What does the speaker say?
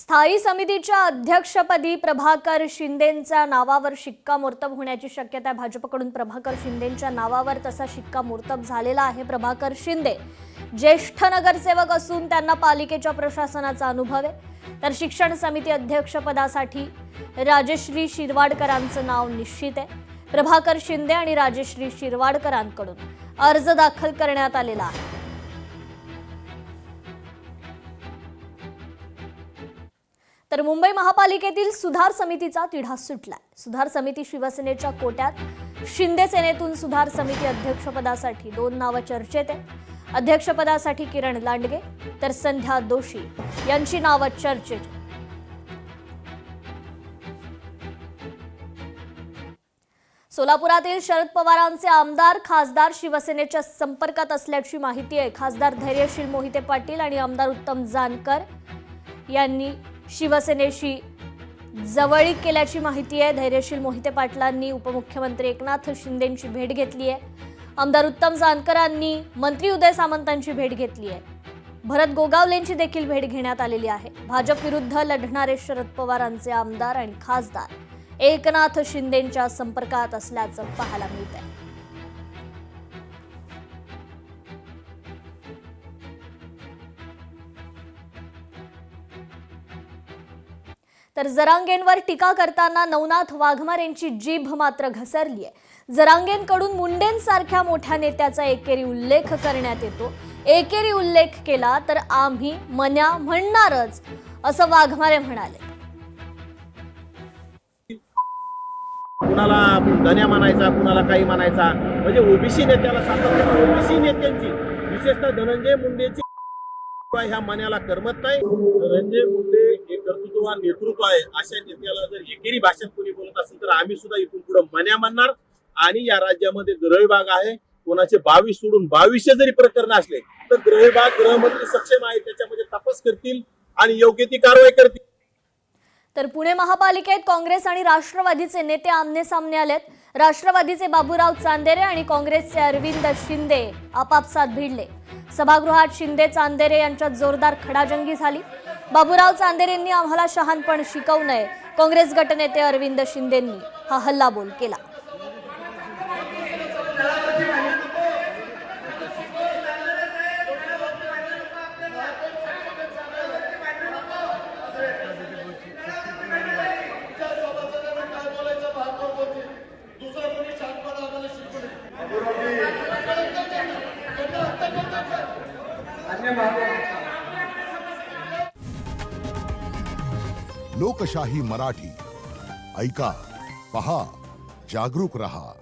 स्थायी समितीच्या अध्यक्षपदी प्रभाकर शिंदेंच्या नावावर शिक्कामोर्तब होण्याची शक्यता आहे। भाजपकडून प्रभाकर शिंदेंच्या नावावर तसा शिक्कामोर्तब झालेला आहे। प्रभाकर शिंदे ज्येष्ठ नगरसेवक असून त्यांना पालिकेच्या प्रशासनाचा अनुभव आहे। तर शिक्षण समिती अध्यक्षपदासाठी राजश्री शिरवाडकरांचं नाव निश्चित आहे। प्रभाकर शिंदे आणि राजश्री शिरवाडकरांकडून अर्ज दाखल करण्यात आलेला आहे। तर मुंबई महापालिकेतील सुधार समितीचा तिढा सुटलाय। सुधार समिती शिवसेनेच्या कोट्यात, शिंदे सेनेतून सुधार समिती अध्यक्षपदासाठी 2 नावं चर्चेत आहेत। अध्यक्षपदासाठी किरण लांडगे तर संध्या दोशी यांची नावं चर्चेत। सोलापुरातील शरद पवारांचे आमदार खासदार शिवसेनेच्या संपर्कात असल्याची माहिती आहे। खासदार धैर्यशील मोहिते पाटील आणि आमदार उत्तम जानकर यांनी शिवसेनेशी जवळीक केल्याची माहिती आहे। धैर्यशील मोहिते पाटलांनी उपमुख्यमंत्री एकनाथ शिंदेंची भेट घेतली आहे। आमदार उत्तम जानकरांनी मंत्री उदय सामंतांची भेट घेतली आहे। भरत गोगावलेंची देखील भेट घेण्यात आलेली आहे। भाजप विरुद्ध लढणारे शरद पवारांचे आमदार आणि खासदार एकनाथ शिंदेंच्या संपर्कात असल्याचं पाहायला मिळतंय। तर जरांगेंवर टीका करताना नवनाथ वाघमारेंची जीभ मात्र घसरली आहे। जरांगेंकडून मुंडेंसारख्या मोठ्या नेत्याचा एकेरी उल्लेख करण्यात येतो। एकेरी उल्लेख केला तर आम्ही मन्या म्हणणारच, असं वाघमारे म्हणाले। कुणाला धन्या म्हणायचा, कुणाला काही म्हणायचा, म्हणजे ओबीसी नेत्याला सातत्याने ओबीसी नेत्यांची, विशेषतः धनंजय मुंडेची ह्या मन्याला करमत नाही। धनंजय मुंडे हे कर्तृत्ववान नेतृत्व आहे, अशा नेत्याला जर एकेरी भाषेत कोणी बोलत असेल तर आम्ही सुद्धा इथून पुढे मन्या म्हणणार। आणि या राज्यामध्ये गृहविभाग आहे, कोणाचे 22 सोडून 2200 जरी प्रकरण असले तर गृहविभाग गृहमंत्री सक्षम आहे, त्याच्यामध्ये तपास करतील आणि योग्य ती कारवाई करतील। तर पुणे महापालिकेत काँग्रेस आणि राष्ट्रवादीचे नेते आमने सामने आलेत। राष्ट्रवादीचे बाबूराव चांदेरे आणि काँग्रेसचे अरविंद शिंदे आपापसात भिडले। सभागृहात शिंदे चांदेरे यांच्यात जोरदार खडाजंगी झाली। बाबूराव चांदेरेंनी आम्हाला शहाणपण शिकवू नये, काँग्रेस गटनेते अरविंद शिंदेंनी हा हल्लाबोल केला। लोकशाही मराठी ऐका, पहा, जागरूक रहा।